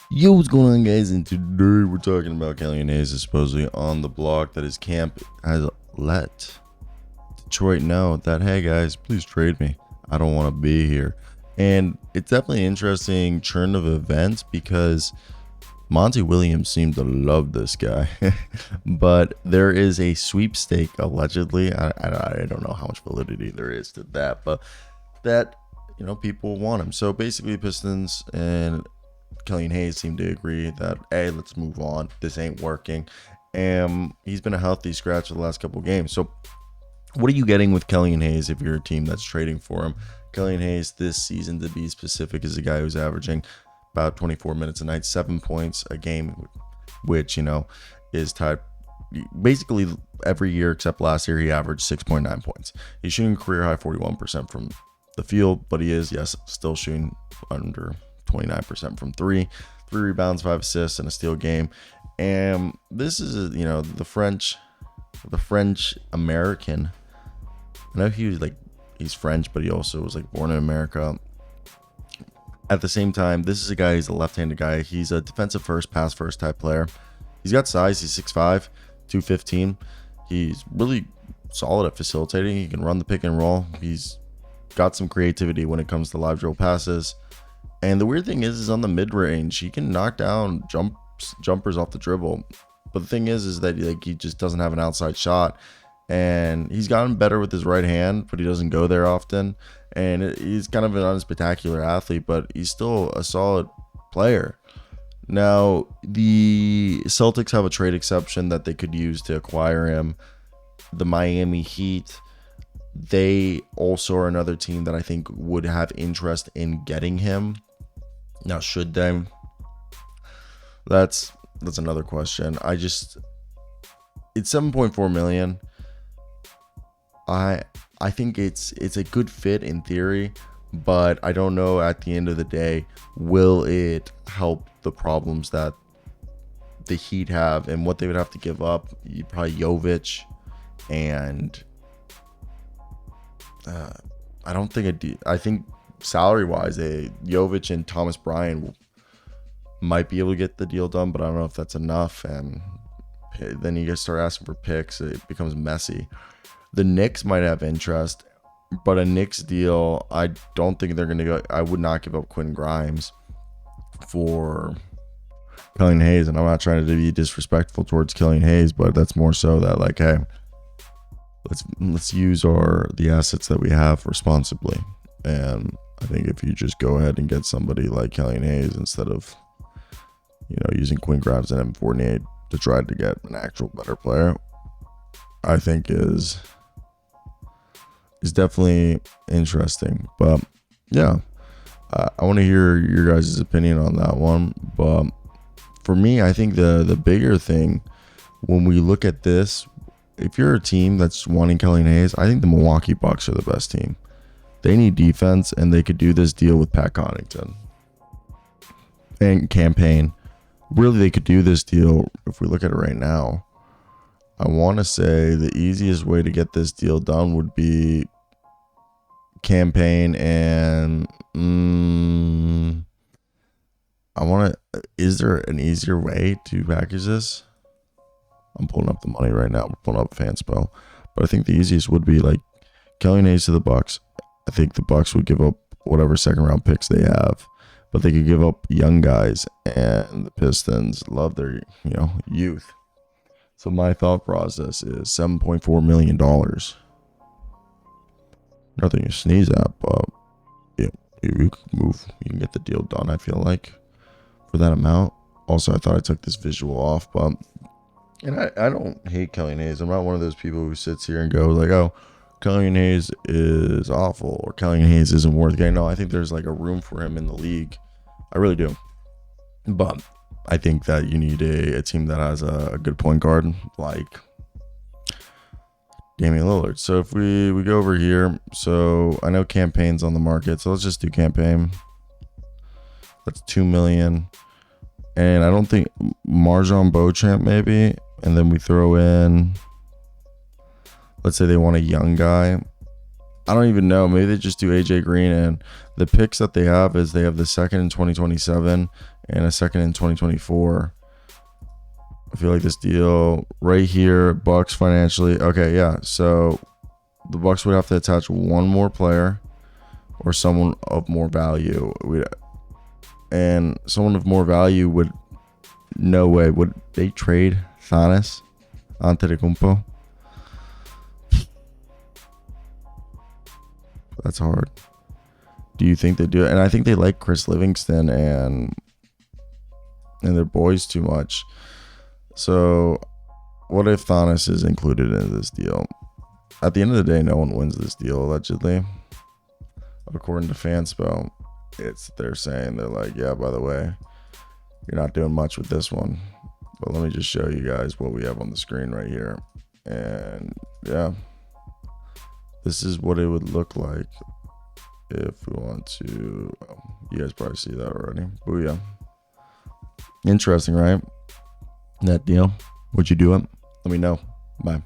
Yo, what's going on, guys? And today we're talking about Killian Hayes is supposedly on the block that his camp has let Detroit know that, hey guys, please trade me. I don't want to be here. And it's definitely an interesting turn of events because Monty Williams seemed to love this guy. But there is a sweepstake, allegedly. I don't know how much validity there is to that, but that, people want him. So basically, Pistons and Killian Hayes seemed to agree that, hey, let's move on. This ain't working. And he's been a healthy scratch for the last couple of games. So what are you getting with Killian Hayes if you're a team that's trading for him? Killian Hayes this season, to be specific, is a guy who's averaging about 24 minutes a night, 7 points a game, which, is tied. Basically, every year except last year, he averaged 6.9 points. He's shooting career high 41% from the field, but he is, yes, still shooting under 29% from three rebounds, 5 assists, and a steal game. And this is, the French American. I know he's French, but he also was born in America. At the same time, this is a guy, he's a left-handed guy. He's a defensive first, pass first type player. He's got size. He's 6'5", 215. He's really solid at facilitating. He can run the pick and roll. He's got some creativity when it comes to live drill passes. And the weird thing is on the mid-range, he can knock down jumpers off the dribble. But the thing is that he just doesn't have an outside shot. And he's gotten better with his right hand, but he doesn't go there often. And he's kind of an unspectacular athlete, but he's still a solid player. Now, the Celtics have a trade exception that they could use to acquire him. The Miami Heat, they also are another team that I think would have interest in getting him. Now, should they? That's another question. It's $7.4 million. I think it's a good fit in theory, but I don't know at the end of the day, will it help the problems that the Heat have and what they would have to give up? Probably Jovic, and I think salary-wise, Jovic and Thomas Bryant might be able to get the deal done, but I don't know if that's enough. And then you guys start asking for picks, it becomes messy. The Knicks might have interest, but a Knicks deal, I don't think they're going to go. I would not give up Quinn Grimes for Killian Hayes, and I'm not trying to be disrespectful towards Killian Hayes, but that's more so that hey, let's use the assets that we have responsibly. And I think if you just go ahead and get somebody like Killian Hayes instead of using Quinn Grimes and M48 to try to get an actual better player, I think is definitely interesting. But yeah, I want to hear your guys' opinion on that one. But for me, I think the bigger thing when we look at this, if you're a team that's wanting Killian Hayes, I think the Milwaukee Bucks are the best team. They need defense, and they could do this deal with Pat Connaughton and campaign. Really, they could do this deal if we look at it right now. I want to say the easiest way to get this deal done would be campaign and is there an easier way to package this? I'm pulling up the money right now. We're pulling up Fanspo. But I think the easiest would be Killian Hayes to the Bucks. I think the Bucks would give up whatever second round picks they have, but they could give up young guys, and the Pistons love their youth. So my thought process is $7.4 million. Nothing to sneeze at, but yeah, you can get the deal done, I feel like, for that amount. Also, I thought I took this visual off, but I don't hate Killian Hayes. I'm not one of those people who sits here and goes oh, Killian Hayes is awful or Killian Hayes isn't worth getting. No, I think there's a room for him in the league. I really do. But I think that you need a team that has a good point guard like Damian Lillard. So if we go over here, so I know campaign's on the market, so let's just do campaign. That's $2 million. And I don't think Marjon Beauchamp maybe, and then we throw in, let's say they want a young guy. I don't even know. Maybe they just do AJ Green, and the picks that they have is they have the second in 2027 and a second in 2024. I feel like this deal right here, Bucks financially. Okay, yeah. So the Bucks would have to attach one more player or someone of more value. And someone of more value would, no way, would they trade Giannis Antetokounmpo? That's hard. Do you think they do it? And I think they like Chris Livingston and their boys too much. So what if Giannis is included in this deal? At the end of the day, no one wins this deal, allegedly. According to Fanspo, they're saying, they're like, yeah, by the way, you're not doing much with this one. But let me just show you guys what we have on the screen right here. And yeah, this is what it would look like if we want to. You guys probably see that already. Booyah. Interesting, right? That deal. Would you do it? Let me know. Bye.